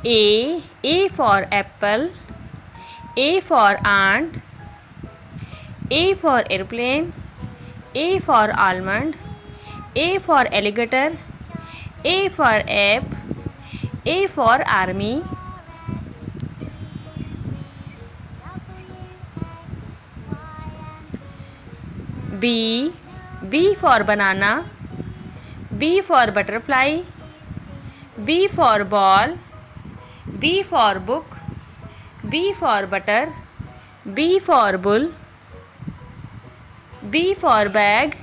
A for apple. A for ant. A for airplane. A for almond. A for alligator. A for ape. A for army. B. B for banana. B for butterfly. B for ball. B for book. B for butter. B for bull. B for bag.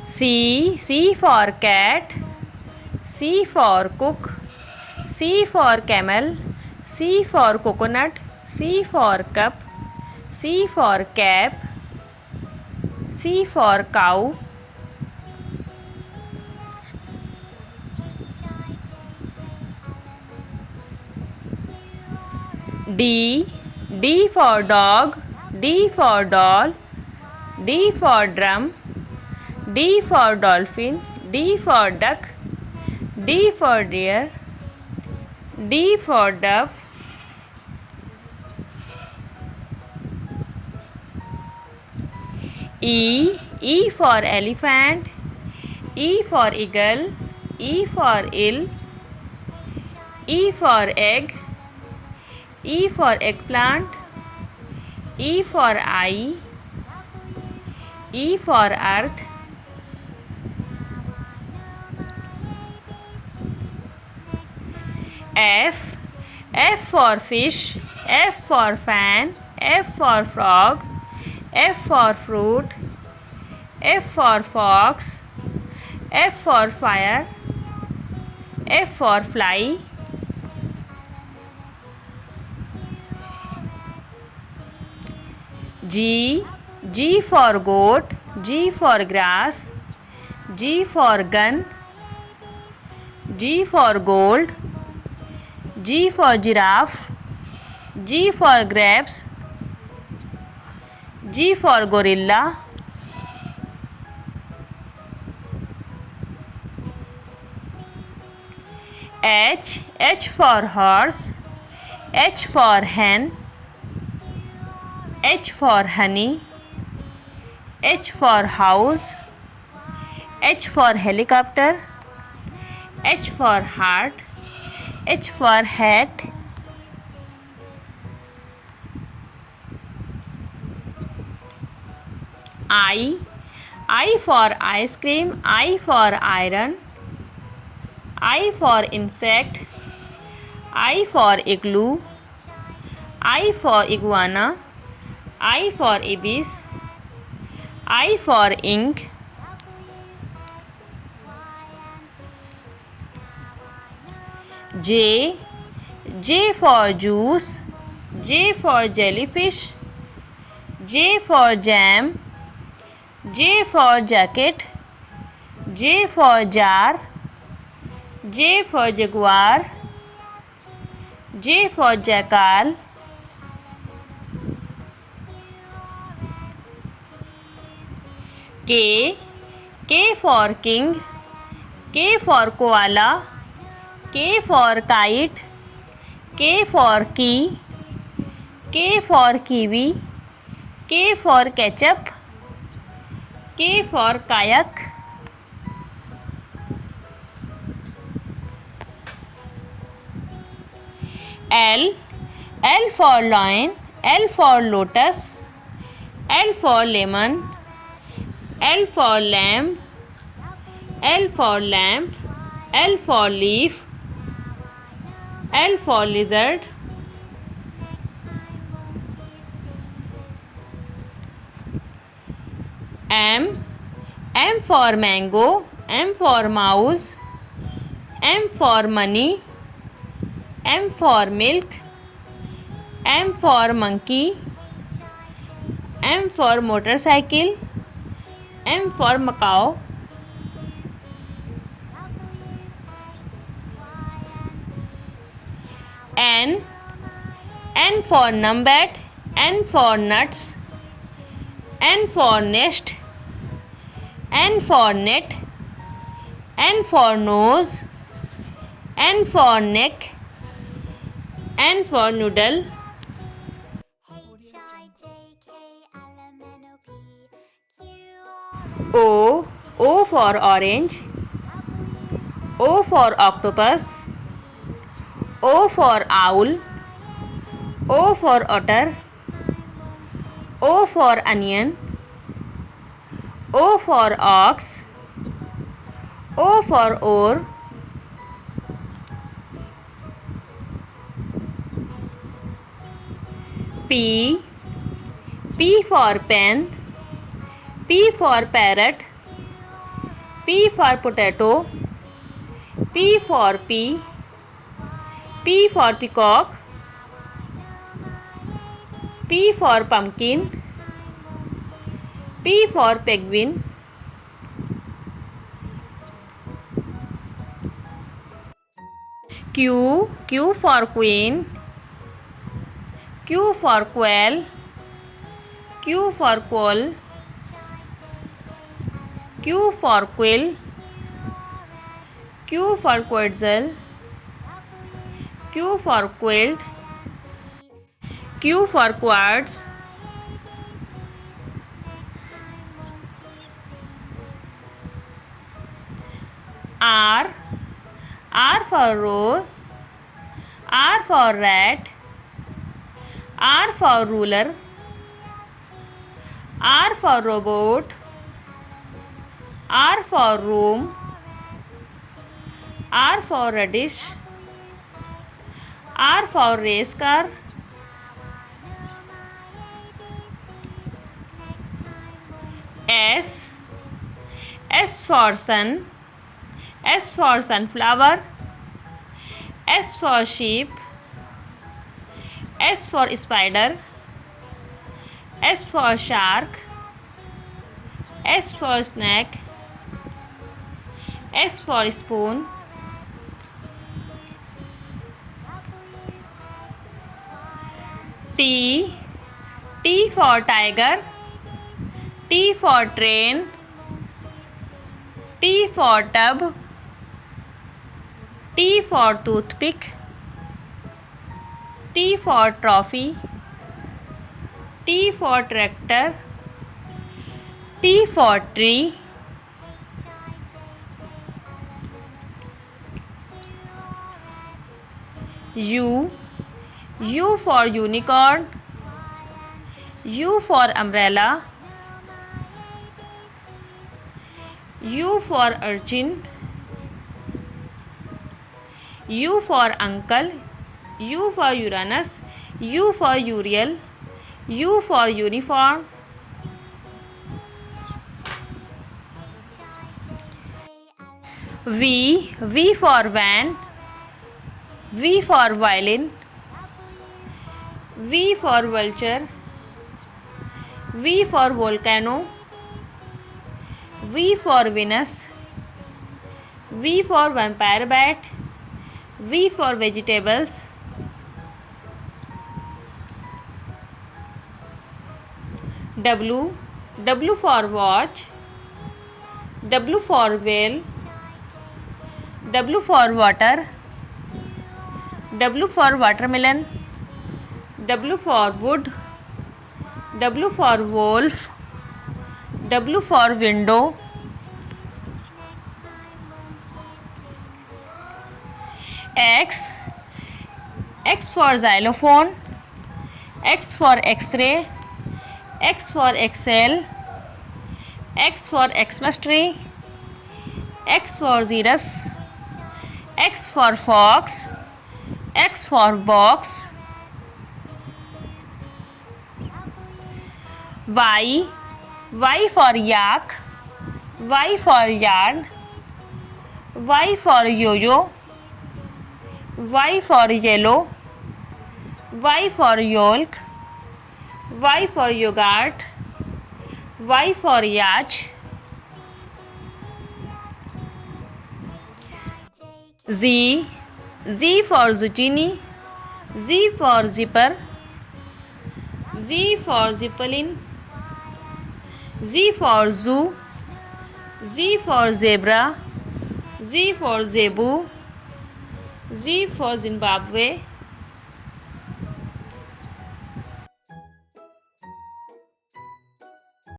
C. C for cat. C for cook. C for camel. C for coconut. C for cup. C for cap. C for cow. D. D for dog. D for doll. D for drum. D for dolphin. D for duck. D for deer. D for dove. E. E for elephant. E for eagle. E for eel. E for egg. E for eggplant. E for eye. E for earth. F. F for fish. F for fan. F for frog. F for fruit. F for fox. F for fire. F for fly. G. G for goat. G for grass. G for gun. G for gold. G for giraffe. G for grapes. G for gorilla. H. H for horse. H for hen. H for honey. H for house. H for helicopter. H for heart. H for hat. I. I for ice cream. I for iron. I for insect. I for igloo. I for iguana. I for ibis. I for ink. J. J for juice. J for jellyfish. J for jam. J for jacket. J for jar. J for jaguar. J for jackal. K. K for king. K for koala. K for kite. K for key. K for kiwi. K for ketchup. K for kayak. L. L for lion. L for lotus. L for lemon. L for lamb. L for lamp. L for leaf. L for lizard. M. M for mango. M for mouse. M for money. M for milk. M for monkey. M for motorcycle. M for macaw. N. N for numbat. N for nuts. N for nest. N for net. N for nose. N for neck. N for noodle. O. O for orange. O for octopus. O for owl. O for otter. O for onion. O for ox. O for oar. P. P for pen. P for parrot. P for potato. P for pea. P for peacock. P for pumpkin. P for penguin. Q. Q for queen. Q for quail. Q for quail. Q for quill. Q for quetzal. Q for quilt. Q for quartz. R. R for rose. R for rat. R for ruler. R for robot. R for room. R for radish. R for race car. S. S for sun. S for sunflower. S for sheep. S for spider. S for shark. S for snake. S for spoon. T. T for tiger. T for train. T for tub. T for toothpick. T for trophy. T for tractor. T for tree. U. U for unicorn. U for umbrella. U for urchin. U for uncle. U for Uranus. U for Uriel. U for uniform. V. V for van. V for violin. V for vulture. V for volcano. V for Venus. V for vampire bat. V for vegetables. W. W for watch. W for whale. W for water. W for watermelon. W for wood. W for wolf. W for window. X. X for xylophone. X for X-ray. X for Excel. X for Xmas tree. X for Xerus. X for fox. X for box. Y. Y for yak. Y for yarn. Y for yo-yo. Y for yellow. Y for yolk. Y for yogurt. Y for yacht. Z. Z for zucchini. Z for zipper, Z for zeppelin, Z for zoo, Z for zebra, Z for zebu, Z for Zimbabwe,